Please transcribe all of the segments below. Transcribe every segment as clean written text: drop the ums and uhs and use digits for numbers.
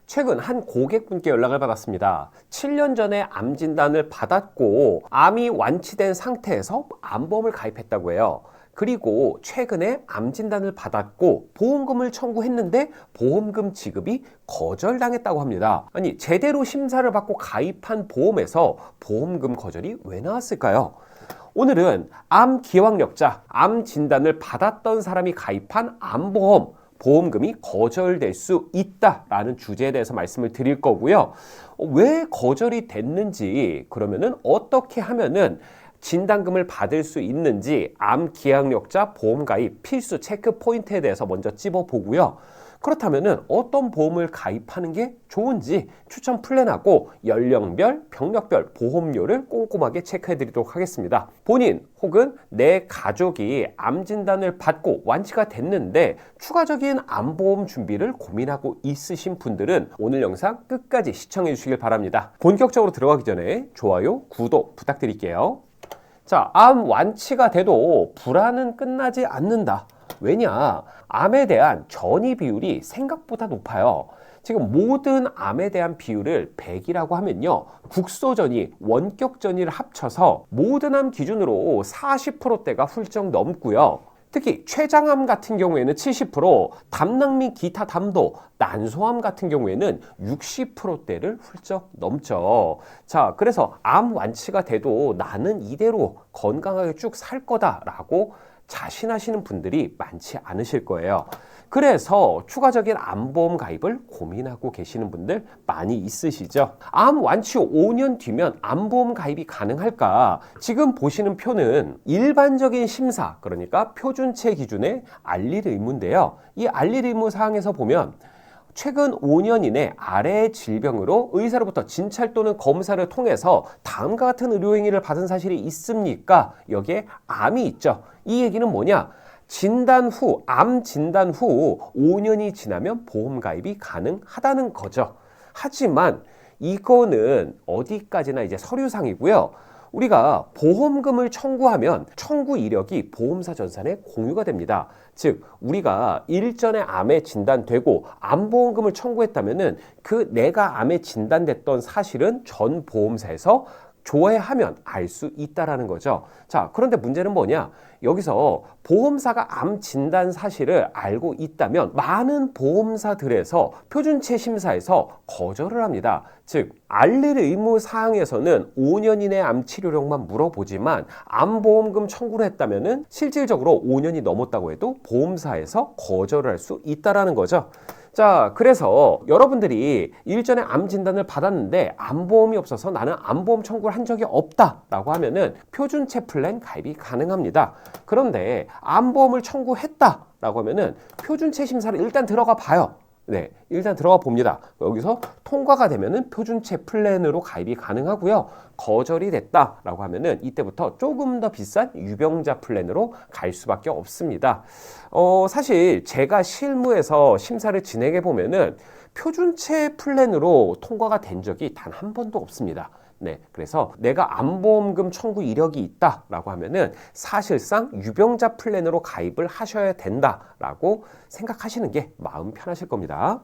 최근 한 고객분께 연락을 받았습니다. 7년 전에 암 진단을 받았고 암이 완치된 상태에서 암보험을 가입했다고 해요. 그리고 최근에 암 진단을 받았고 보험금을 청구했는데 보험금 지급이 거절당했다고 합니다. 아니, 제대로 심사를 받고 가입한 보험에서 보험금 거절이 왜 나왔을까요? 오늘은 암 기왕력자, 암 진단을 받았던 사람이 가입한 암보험, 보험금이 거절될 수 있다라는 주제에 대해서 말씀을 드릴 거고요. 왜 거절이 됐는지, 그러면은 어떻게 하면은 진단금을 받을 수 있는지 암 기왕력자 보험 가입 필수 체크 포인트에 대해서 먼저 찝어보고요. 그렇다면은 어떤 보험을 가입하는 게 좋은지 추천 플랜하고 연령별, 병력별 보험료를 꼼꼼하게 체크해 드리도록 하겠습니다. 본인 혹은 내 가족이 암 진단을 받고 완치가 됐는데 추가적인 암보험 준비를 고민하고 있으신 분들은 오늘 영상 끝까지 시청해 주시길 바랍니다. 본격적으로 들어가기 전에 좋아요, 구독 부탁드릴게요. 자, 암 완치가 돼도 불안은 끝나지 않는다. 왜냐? 암에 대한 전이 비율이 생각보다 높아요. 지금 모든 암에 대한 비율을 100이라고 하면요. 국소전이, 원격전이를 합쳐서 모든 암 기준으로 40%대가 훌쩍 넘고요. 특히 췌장암 같은 경우에는 70%, 담낭 및 기타 담도, 난소암 같은 경우에는 60%대를 훌쩍 넘죠. 자, 그래서 암 완치가 돼도 나는 이대로 건강하게 쭉 살 거다라고 자신하시는 분들이 많지 않으실 거예요. 그래서 추가적인 암보험 가입을 고민하고 계시는 분들 많이 있으시죠? 암 완치 후 5년 뒤면 암보험 가입이 가능할까? 지금 보시는 표는 일반적인 심사, 그러니까 표준체 기준의 알릴 의무인데요. 이 알릴 의무 사항에서 보면 최근 5년 이내 아래의 질병으로 의사로부터 진찰 또는 검사를 통해서 다음과 같은 의료행위를 받은 사실이 있습니까? 여기에 암이 있죠. 이 얘기는 뭐냐? 진단 후, 암 진단 후 5년이 지나면 보험 가입이 가능하다는 거죠. 하지만 이거는 어디까지나 이제 서류상이고요. 우리가 보험금을 청구하면 청구 이력이 보험사 전산에 공유가 됩니다. 즉, 우리가 일전에 암에 진단되고 암보험금을 청구했다면은 그 내가 암에 진단됐던 사실은 전 보험사에서 조회하면 알 수 있다라는 거죠. 자, 그런데 문제는 뭐냐? 여기서 보험사가 암 진단 사실을 알고 있다면 많은 보험사들에서 표준체 심사에서 거절을 합니다. 즉, 알릴 의무 사항에서는 5년 이내 암 치료력만 물어보지만 암보험금 청구를 했다면은 실질적으로 5년이 넘었다고 해도 보험사에서 거절을 할 수 있다라는 거죠. 자, 그래서 여러분들이 일전에 암 진단을 받았는데 암보험이 없어서 나는 암보험 청구를 한 적이 없다라고 하면은 표준체 플랜 가입이 가능합니다. 그런데 암보험을 청구했다라고 하면은 표준체 심사를 일단 들어가 봐요. 네, 일단 들어가 봅니다. 여기서 통과가 되면은 표준체 플랜으로 가입이 가능하고요. 거절이 됐다라고 하면은 이때부터 조금 더 비싼 유병자 플랜으로 갈 수밖에 없습니다. 사실 제가 실무에서 심사를 진행해 보면은 표준체 플랜으로 통과가 된 적이 단 한 번도 없습니다. 네, 그래서 내가 암보험금 청구 이력이 있다라고 하면은 사실상 유병자 플랜으로 가입을 하셔야 된다라고 생각하시는 게 마음 편하실 겁니다.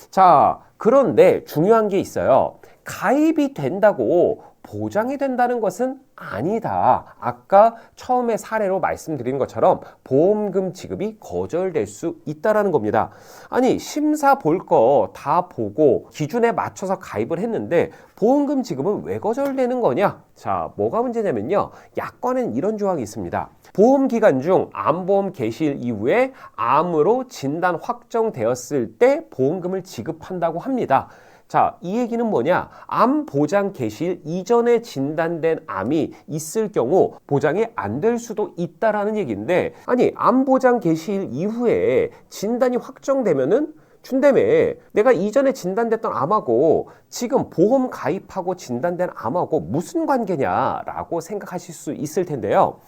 자, 그런데 중요한 게 있어요. 가입이 된다고 보장이 된다는 것은 아니다. 아까 처음에 사례로 말씀드린 것처럼 보험금 지급이 거절될 수 있다는 겁니다. 아니, 심사 볼 거 다 보고 기준에 맞춰서 가입을 했는데 보험금 지급은 왜 거절되는 거냐? 자, 뭐가 문제냐면요. 약관엔 이런 조항이 있습니다. 보험 기간 중 암보험 개시일 이후에 암으로 진단 확정되었을 때 보험금을 지급한다고 합니다. 자, 이 얘기는 뭐냐? 암 보장 개시일 이전에 진단된 암이 있을 경우 보장이 안 될 수도 있다라는 얘기인데, 아니, 암 보장 개시일 이후에 진단이 확정되면은 준다며. 내가 이전에 진단됐던 암하고 지금 보험 가입하고 진단된 암하고 무슨 관계냐라고 생각하실 수 있을 텐데요.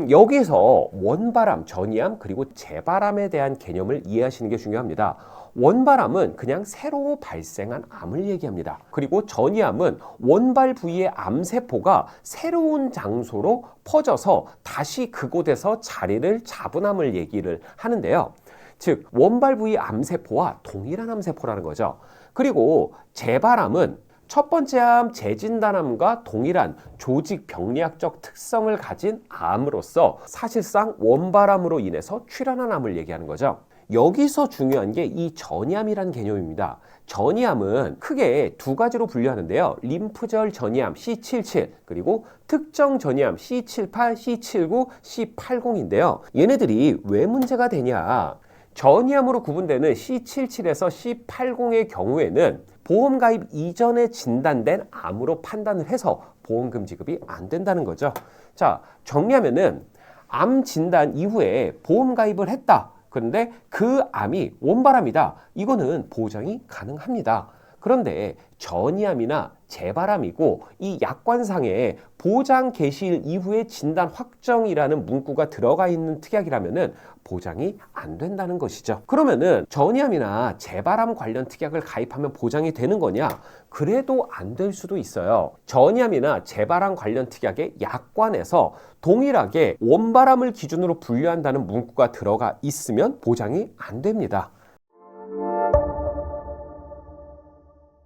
여기서 원발암, 전이암, 그리고 재발암에 대한 개념을 이해하시는 게 중요합니다. 원발암은 그냥 새로 발생한 암을 얘기합니다. 그리고 전이암은 원발 부위의 암세포가 새로운 장소로 퍼져서 다시 그곳에서 자리를 잡은 암을 얘기를 하는데요. 즉 원발 부위 암세포와 동일한 암세포라는 거죠. 그리고 재발암은 첫 번째 암 재진단암과 동일한 조직 병리학적 특성을 가진 암으로서 사실상 원발암으로 인해서 출현한 암을 얘기하는 거죠. 여기서 중요한 게 이 전이암이라는 개념입니다. 전이암은 크게 두 가지로 분류하는데요. 림프절 전이암 C77 그리고 특정 전이암 C78, C79, C80인데요. 얘네들이 왜 문제가 되냐? 전이암으로 구분되는 C77에서 C80의 경우에는 보험 가입 이전에 진단된 암으로 판단을 해서 보험금 지급이 안 된다는 거죠. 자, 정리하면은 암 진단 이후에 보험 가입을 했다. 그런데 그 암이 원발암이다. 이거는 보장이 가능합니다. 그런데 전이암이나 재발암이고 이 약관상에 보장 개시일 이후에 진단 확정이라는 문구가 들어가 있는 특약이라면은 보장이 안 된다는 것이죠. 그러면은 전이암이나 재발암 관련 특약을 가입하면 보장이 되는 거냐? 그래도 안 될 수도 있어요. 전이암이나 재발암 관련 특약의 약관에서 동일하게 원발암을 기준으로 분류한다는 문구가 들어가 있으면 보장이 안 됩니다.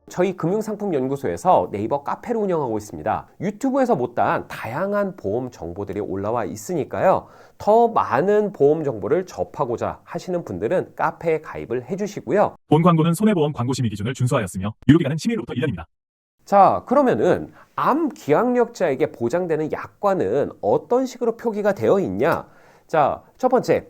저희 금융상품연구소에서 네이버 카페를 운영하고 있습니다. 유튜브에서 못다한 다양한 보험 정보들이 올라와 있으니까요. 더 많은 보험 정보를 접하고자 하시는 분들은 카페에 가입을 해주시고요. 본 광고는 손해보험 광고심의 기준을 준수하였으며 유효기간은 심의로부터 1년입니다. 자, 그러면은 암 기항력자에게 보장되는 약관은 어떤 식으로 표기가 되어 있냐? 자, 첫 번째,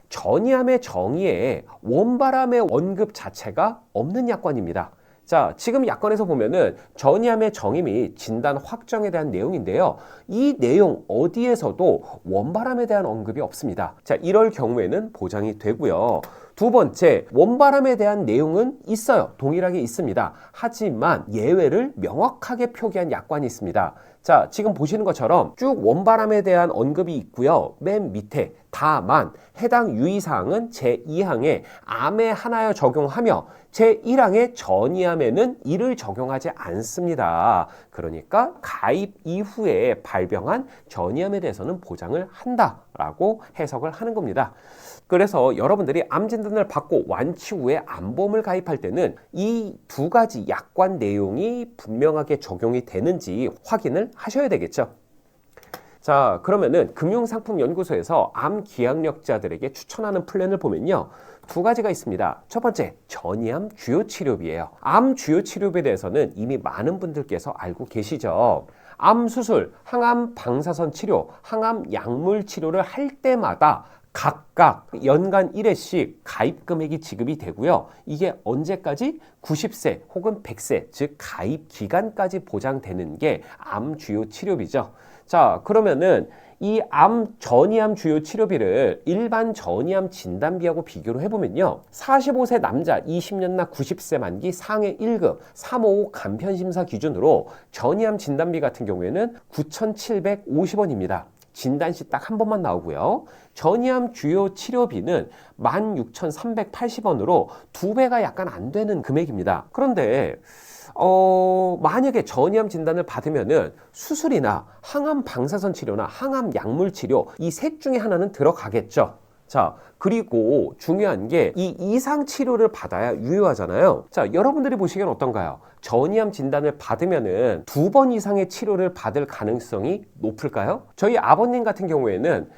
전이암의 정의에 원발암의 언급 자체가 없는 약관입니다. 자, 지금 약관에서 보면은 전이암의 정의 및 진단 확정에 대한 내용인데요. 이 내용 어디에서도 원발암에 대한 언급이 없습니다. 자, 이럴 경우에는 보장이 되고요. 두 번째, 원발암에 대한 내용은 있어요. 동일하게 있습니다. 하지만 예외를 명확하게 표기한 약관이 있습니다. 자, 지금 보시는 것처럼 쭉 원발암에 대한 언급이 있고요. 맨 밑에 다만 해당 유의사항은 제2항에 암에 한하여 적용하며 제1항의 전이암에는 이를 적용하지 않습니다. 그러니까 가입 이후에 발병한 전이암에 대해서는 보장을 한다라고 해석을 하는 겁니다. 그래서 여러분들이 암 진단을 받고 완치 후에 암보험을 가입할 때는 이 두 가지 약관 내용이 분명하게 적용이 되는지 확인을 하셔야 되겠죠. 자, 그러면은 금융상품연구소에서 암 기항력자들에게 추천하는 플랜을 보면요. 두 가지가 있습니다. 첫 번째, 전이암 주요 치료비예요. 암 주요 치료비에 대해서는 이미 많은 분들께서 알고 계시죠. 암 수술, 항암 방사선 치료, 항암 약물 치료를 할 때마다 각각 연간 1회씩 가입 금액이 지급이 되고요. 이게 언제까지? 90세 혹은 100세, 즉 가입 기간까지 보장되는 게 암 주요 치료비죠. 자, 그러면은 이 암 전이암 주요 치료비를 일반 전이암 진단비하고 비교를 해보면요. 45세 남자 20년 나 90세 만기 상해 1급 355 간편심사 기준으로 전이암 진단비 같은 경우에는 9,750원입니다. 진단시 딱 한 번만 나오고요. 전이암 주요 치료비는 16,380원으로 2배가 약간 안 되는 금액입니다. 그런데 만약에 전이암 진단을 받으면은 수술이나 항암 방사선 치료나 항암 약물 치료 이 셋 중에 하나는 들어가겠죠. 자, 그리고 중요한 게 이 이상 치료를 받아야 유효하잖아요. 자, 여러분들이 보시기엔 어떤가요? 전이암 진단을 받으면은 2번 이상의 치료를 받을 가능성이 높을까요? 저희 아버님 같은 경우에는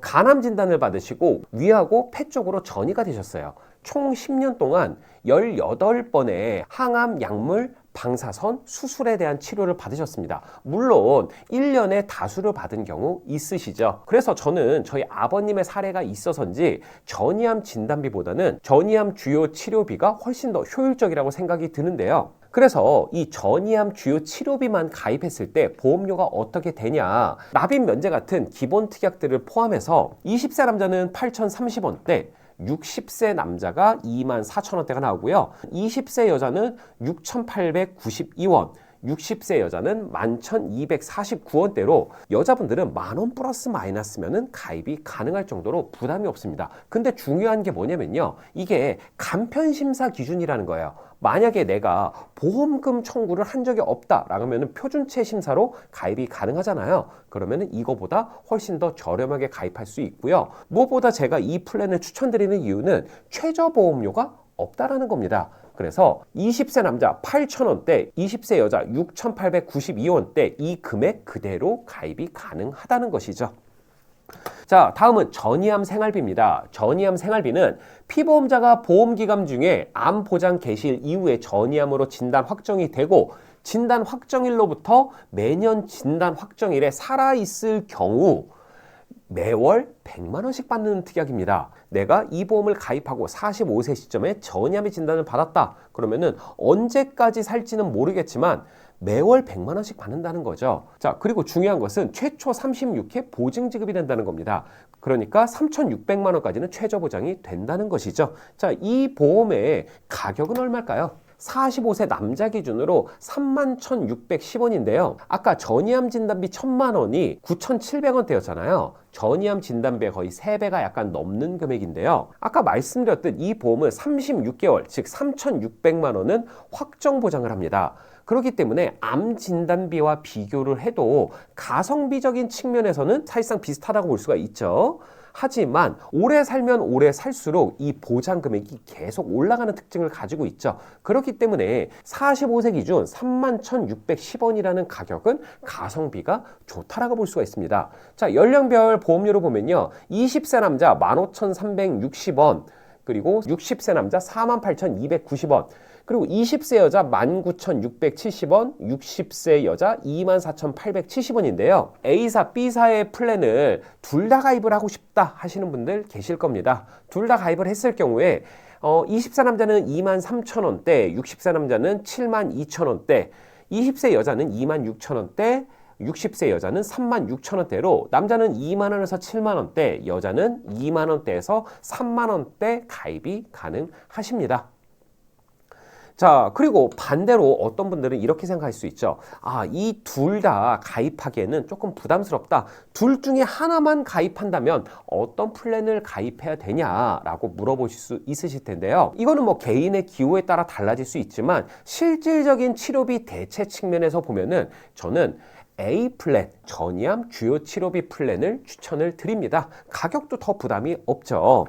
간암 진단을 받으시고 위하고 폐 쪽으로 전이가 되셨어요. 총 10년 동안 18번의 항암 약물 방사선 수술에 대한 치료를 받으셨습니다. 물론 1년에 다수를 받은 경우 있으시죠. 그래서 저는 저희 아버님의 사례가 있어서인지 전이암 진단비보다는 전이암 주요 치료비가 훨씬 더 효율적이라고 생각이 드는데요. 그래서 이 전이암 주요 치료비만 가입했을 때 보험료가 어떻게 되냐, 납입 면제 같은 기본 특약들을 포함해서 20세 남자는 8,030원대, 60세 남자가 24,000원대가 나오고요. 20세 여자는 6,892원, 60세 여자는 11,249원대로 여자분들은 만원 플러스 마이너스면은 가입이 가능할 정도로 부담이 없습니다. 근데 중요한 게 뭐냐면요. 이게 간편심사 기준이라는 거예요. 만약에 내가 보험금 청구를 한 적이 없다라고 하면 표준체 심사로 가입이 가능하잖아요. 그러면 이거보다 훨씬 더 저렴하게 가입할 수 있고요. 무엇보다 제가 이 플랜을 추천드리는 이유는 최저보험료가 없다라는 겁니다. 그래서 20세 남자 8,000원대, 20세 여자 6,892원대 이 금액 그대로 가입이 가능하다는 것이죠. 자, 다음은 전이암 생활비입니다. 전이암 생활비는 피보험자가 보험기간 중에 암 보장 개시일 이후에 전이암으로 진단 확정이 되고 진단 확정일로부터 매년 진단 확정일에 살아있을 경우 매월 100만 원씩 받는 특약입니다. 내가 이 보험을 가입하고 45세 시점에 전이암의 진단을 받았다. 그러면은 언제까지 살지는 모르겠지만 매월 100만 원씩 받는다는 거죠. 자, 그리고 중요한 것은 최초 36회 보증 지급이 된다는 겁니다. 그러니까 3,600만 원까지는 최저 보장이 된다는 것이죠. 자, 이 보험의 가격은 얼마일까요? 45세 남자 기준으로 31,610원인데요. 아까 전이암 진단비 1,000만 원이 9,700원대였잖아요. 전이암 진단비의 거의 3배가 약간 넘는 금액인데요. 아까 말씀드렸듯 이 보험은 36개월, 즉 3,600만 원은 확정 보장을 합니다. 그렇기 때문에 암 진단비와 비교를 해도 가성비적인 측면에서는 사실상 비슷하다고 볼 수가 있죠. 하지만 오래 살면 오래 살수록 이 보장 금액이 계속 올라가는 특징을 가지고 있죠. 그렇기 때문에 45세 기준 31,610원이라는 가격은 가성비가 좋다라고 볼 수가 있습니다. 자, 연령별 보험료를 보면요. 20세 남자 15,360원, 그리고 60세 남자 48,290원, 그리고 20세 여자 19,670원, 60세 여자 24,870원인데요. A사, B사의 플랜을 둘 다 가입을 하고 싶다 하시는 분들 계실 겁니다. 둘 다 가입을 했을 경우에 20세 남자는 23,000원대, 60세 남자는 72,000원대, 20세 여자는 26,000원대, 60세 여자는 36,000원대로 남자는 2만 원에서 7만 원대, 여자는 2만 원대에서 3만 원대 가입이 가능하십니다. 자, 그리고 반대로 어떤 분들은 이렇게 생각할 수 있죠. 아, 이 둘 다 가입하기에는 조금 부담스럽다. 둘 중에 하나만 가입한다면 어떤 플랜을 가입해야 되냐라고 물어보실 수 있으실 텐데요. 이거는 뭐 개인의 기호에 따라 달라질 수 있지만 실질적인 치료비 대체 측면에서 보면은 저는 A 플랜, 전이암 주요 치료비 플랜을 추천을 드립니다. 가격도 더 부담이 없죠.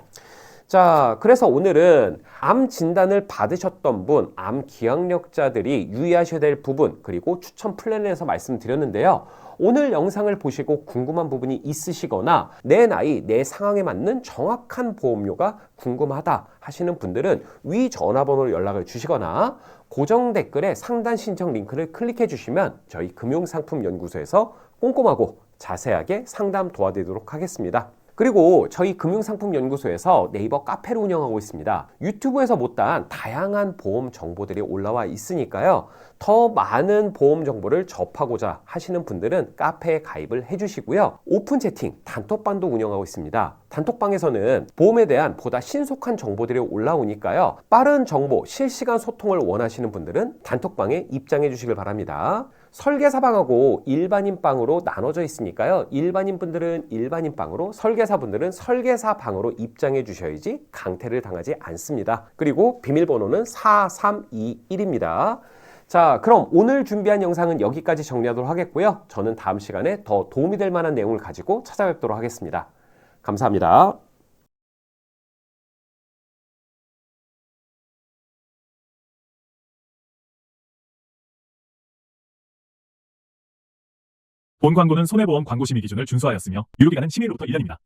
자, 그래서 오늘은 암 진단을 받으셨던 분, 암 기억력자들이 유의하셔야 될 부분, 그리고 추천 플랜에 대해서 말씀드렸는데요. 오늘 영상을 보시고 궁금한 부분이 있으시거나 내 나이, 내 상황에 맞는 정확한 보험료가 궁금하다 하시는 분들은 위 전화번호로 연락을 주시거나 고정 댓글에 상담 신청 링크를 클릭해 주시면 저희 금융상품연구소에서 꼼꼼하고 자세하게 상담 도와드리도록 하겠습니다. 그리고 저희 금융상품연구소에서 네이버 카페를 운영하고 있습니다. 유튜브에서 못다한 다양한 보험 정보들이 올라와 있으니까요. 더 많은 보험 정보를 접하고자 하시는 분들은 카페에 가입을 해주시고요. 오픈 채팅, 단톡방도 운영하고 있습니다. 단톡방에서는 보험에 대한 보다 신속한 정보들이 올라오니까요. 빠른 정보, 실시간 소통을 원하시는 분들은 단톡방에 입장해 주시길 바랍니다. 설계사방하고 일반인방으로 나눠져 있으니까요. 일반인분들은 일반인방으로, 설계사분들은 설계사방으로 입장해 주셔야지 강퇴를 당하지 않습니다. 그리고 비밀번호는 4321입니다. 자, 그럼 오늘 준비한 영상은 여기까지 정리하도록 하겠고요. 저는 다음 시간에 더 도움이 될 만한 내용을 가지고 찾아뵙도록 하겠습니다. 감사합니다. 본 광고는 손해보험 광고 심의 기준을 준수하였으며 유효기간은 10일로부터 1년입니다.